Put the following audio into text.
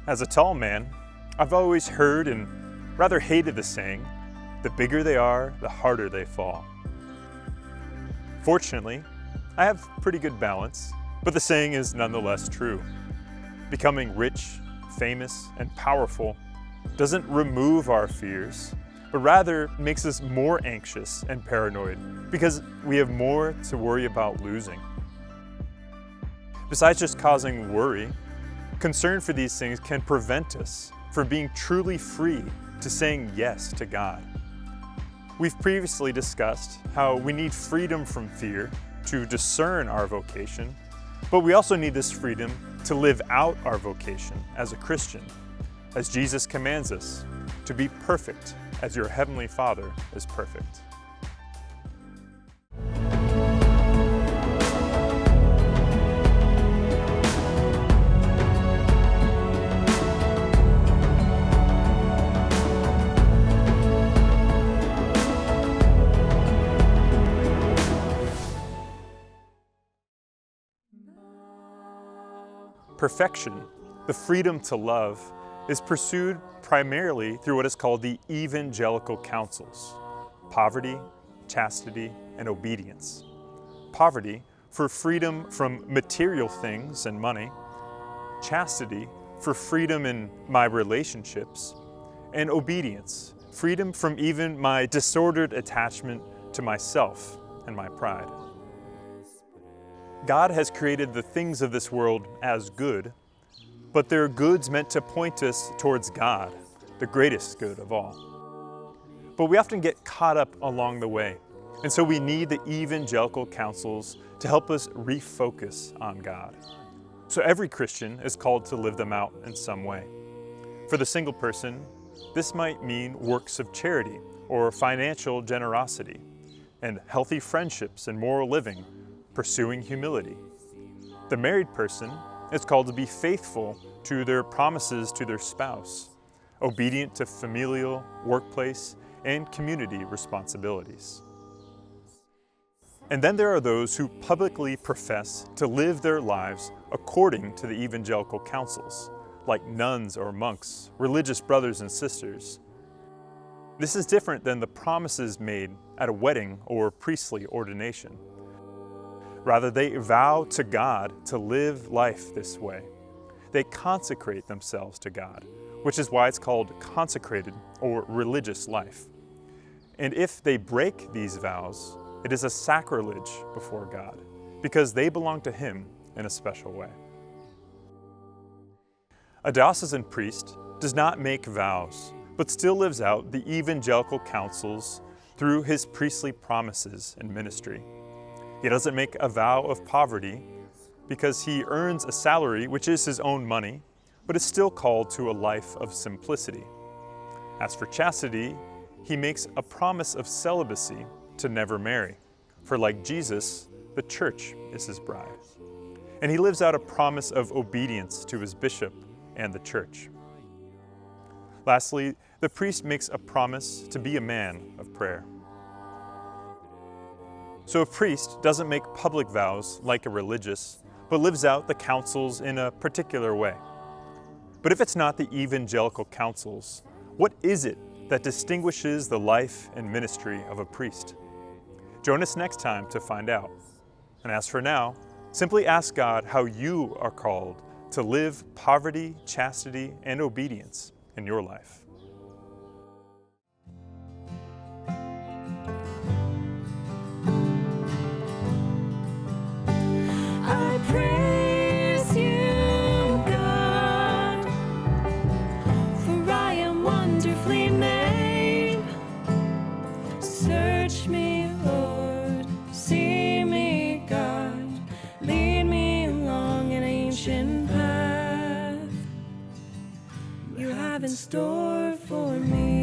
As a tall man, I've always heard and rather hated the saying, the bigger they are, the harder they fall. Fortunately, I have pretty good balance, but the saying is nonetheless true. Becoming rich, famous, and powerful doesn't remove our fears, but rather makes us more anxious and paranoid because we have more to worry about losing. Besides just causing worry, concern for these things can prevent us from being truly free to saying yes to God. We've previously discussed how we need freedom from fear to discern our vocation, but we also need this freedom to live out our vocation as a Christian, as Jesus commands us to be perfect as your Heavenly Father is perfect. Perfection, the freedom to love, is pursued primarily through what is called the Evangelical Counsels: poverty, chastity, and obedience. Poverty for freedom from material things and money, chastity for freedom in my relationships, and obedience, freedom from even my disordered attachment to myself and my pride. God has created the things of this world as good, but they're goods meant to point us towards God, the greatest good of all. But we often get caught up along the way, and so we need the Evangelical Counsels to help us refocus on God. So every Christian is called to live them out in some way. For the single person, this might mean works of charity or financial generosity, and healthy friendships and moral living, pursuing humility. The married person is called to be faithful to their promises to their spouse, obedient to familial, workplace, and community responsibilities. And then there are those who publicly profess to live their lives according to the Evangelical Counsels, like nuns or monks, religious brothers and sisters. This is different than the promises made at a wedding or priestly ordination. Rather, they vow to God to live life this way. They consecrate themselves to God, which is why it's called consecrated or religious life. And if they break these vows, it is a sacrilege before God, because they belong to Him in a special way. A diocesan priest does not make vows, but still lives out the Evangelical Counsels through his priestly promises and ministry. He doesn't make a vow of poverty because he earns a salary which is his own money, but is still called to a life of simplicity. As for chastity, he makes a promise of celibacy to never marry, for like Jesus, the church is his bride. And he lives out a promise of obedience to his bishop and the church. Lastly, the priest makes a promise to be a man of prayer. So a priest doesn't make public vows like a religious, but lives out the counsels in a particular way. But if it's not the Evangelical Counsels, what is it that distinguishes the life and ministry of a priest? Join us next time to find out. And as for now, simply ask God how you are called to live poverty, chastity, and obedience in your life. I praise you, God, for I am wonderfully made. Search me, Lord, see me, God, lead me along an ancient path you have in store for me.